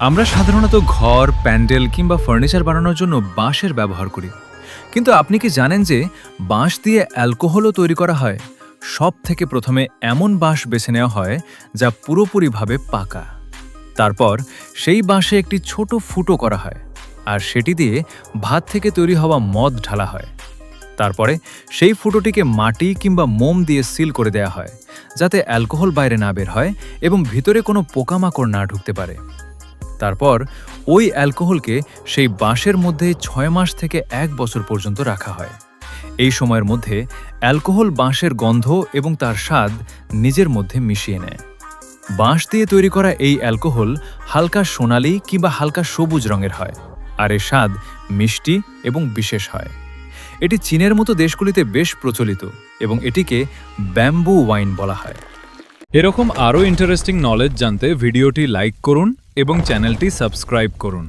আমরা সাধারণত ঘর, প্যান্ডেল কিংবা ফার্নিচার বানানোর জন্য বাঁশের ব্যবহার করি। কিন্তু আপনি কি জানেন যে বাঁশ দিয়ে অ্যালকোহলও তৈরি করা হয়? সব থেকে প্রথমে এমন বাঁশ বেছে নেওয়া হয় যা পুরোপুরিভাবে পাকা। তারপর সেই বাঁশে একটি ছোট ফুটো করা হয়, আর সেটি দিয়ে ভাত থেকে তৈরি হওয়া মদ ঢালা হয়। তারপরে সেই ফুটোটিকে মাটি কিংবা মোম দিয়ে সিল করে দেয়া হয়, যাতে অ্যালকোহল বাইরে না বের হয় এবং ভিতরে কোনো পোকামাকড় না ঢুকতে পারে। তারপর ওই অ্যালকোহলকে সেই বাঁশের মধ্যে 6 মাস থেকে 1 বছর পর্যন্ত রাখা হয়। এই সময়ের মধ্যে অ্যালকোহল বাঁশের গন্ধ এবং তার স্বাদ নিজের মধ্যে মিশিয়ে নেয়। বাঁশ দিয়ে তৈরি করা এই অ্যালকোহল হালকা সোনালি কিংবা হালকা সবুজ রঙের হয়, আর এর স্বাদ মিষ্টি এবং বিশেষ হয়। এটি চীনের মতো দেশগুলিতে বেশ প্রচলিত এবং এটিকে ব্যাম্বু ওয়াইন বলা হয়। এরকম আরও ইন্টারেস্টিং নলেজ জানতে ভিডিওটি লাইক করুন এবং চ্যানেলটি সাবস্ক্রাইব করুন।